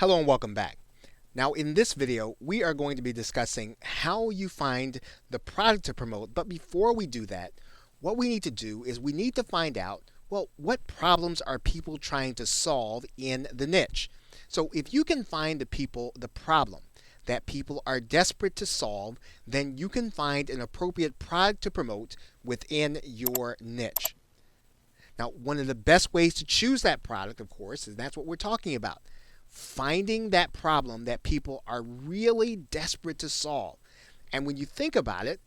Hello and welcome back. Now in this video, we are going to be discussing how you find the product to promote. But before we do that, what we need to do is we need to find out, well, what problems are people trying to solve in the niche? So if you can find the problem that people are desperate to solve, then you can find an appropriate product to promote within your niche. Now, one of the best ways to choose that product, of course, is that's what we're talking about. Finding that problem that people are really desperate to solve. And when you think about it,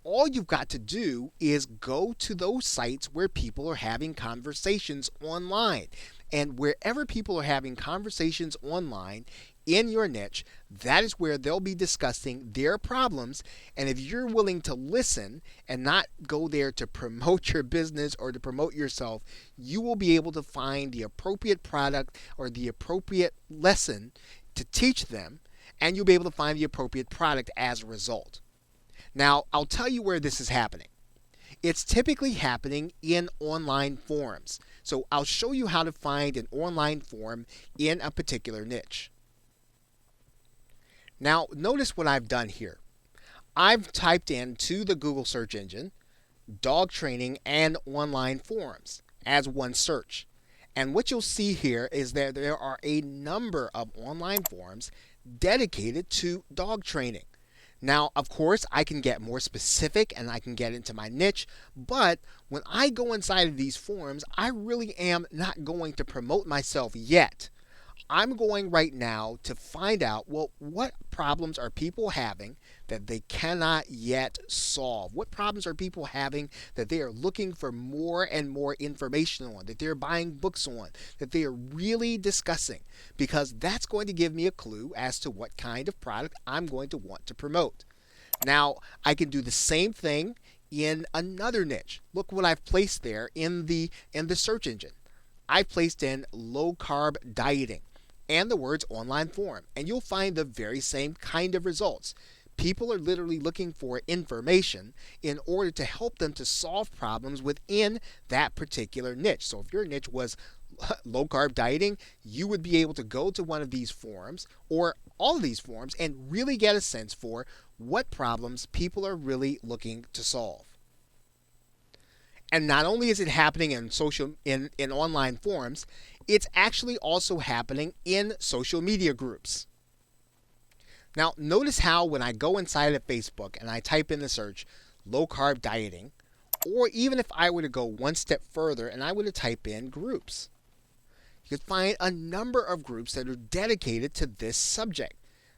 all you've got to do is go to those sites where people are having conversations online. And wherever people are having conversations online in your niche, that is where they'll be discussing their problems. And if you're willing to listen and not go there to promote your business or to promote yourself, you will be able to find the appropriate product or the appropriate lesson to teach them, and you'll be able to find the appropriate product as a result. Now, I'll tell you where this is happening. It's typically happening in online forums. So I'll show you how to find an online forum in a particular niche. Now, notice what I've done here. I've typed into the Google search engine dog training and online forums as one search. And what you'll see here is that there are a number of online forums dedicated to dog training. Now, of course, I can get more specific and I can get into my niche, but when I go inside of these forums, I really am not going to promote myself yet. I'm going right now to find out, well, what problems are people having that they cannot yet solve? What problems are people having that they are looking for more and more information on, that they're buying books on, that they are really discussing? Because that's going to give me a clue as to what kind of product I'm going to want to promote. Now, I can do the same thing in another niche. Look what I've placed there in the search engine. I've placed in low carb dieting and the words online forum, and you'll find the very same kind of results. People are literally looking for information in order to help them to solve problems within that particular niche. So if your niche was low carb dieting, you would be able to go to one of these forums or all of these forums and really get a sense for what problems people are really looking to solve. And not only is it happening in online forums, it's actually also happening in social media groups. Now, notice how when I go inside of Facebook and I type in the search low carb dieting, or even if I were to go one step further and I were to type in groups, you could find a number of groups that are dedicated to this subject.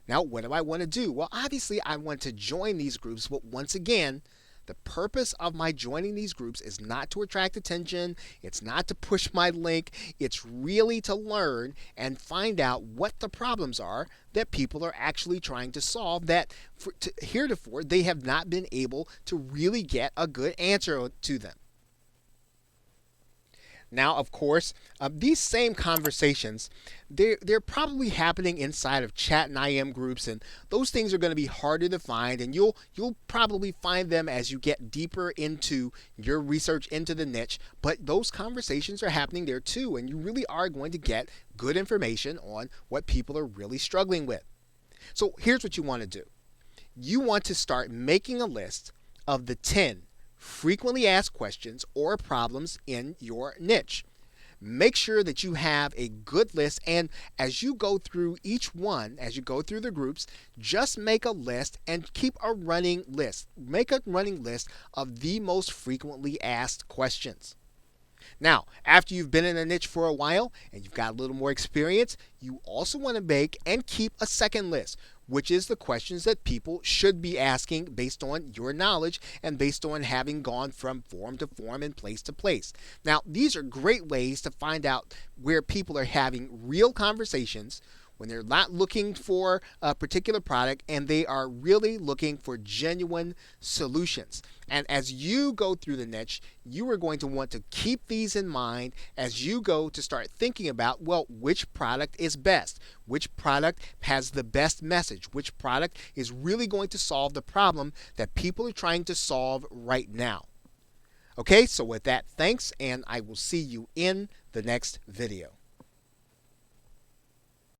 Now, what do I want to do? Well, obviously, I want to join these groups, but once again, the purpose of my joining these groups is not to attract attention. It's not to push my link. It's really to learn and find out what the problems are that people are actually trying to solve that heretofore they have not been able to really get a good answer to them. Now, of course, these same conversations, they're probably happening inside of chat and IM groups, and those things are going to be harder to find, and you'll probably find them as you get deeper into your research into the niche. But those conversations are happening there too, and you really are going to get good information on what people are really struggling with. So here's what you want to do. You want to start making a list of the 10 frequently asked questions or problems in your niche. Make sure that you have a good list, and as you go through each one, as you go through the groups, just make a list and keep a running list. Make a running list of the most frequently asked questions. Now, after you've been in a niche for a while and you've got a little more experience, you also want to make and keep a second list, which is the questions that people should be asking based on your knowledge and based on having gone from forum to forum and place to place. Now, these are great ways to find out where people are having real conversations when they're not looking for a particular product and they are really looking for genuine solutions. And as you go through the niche, you are going to want to keep these in mind as you go to start thinking about, well, which product is best? Which product has the best message? Which product is really going to solve the problem that people are trying to solve right now? Okay, so with that, thanks, and I will see you in the next video.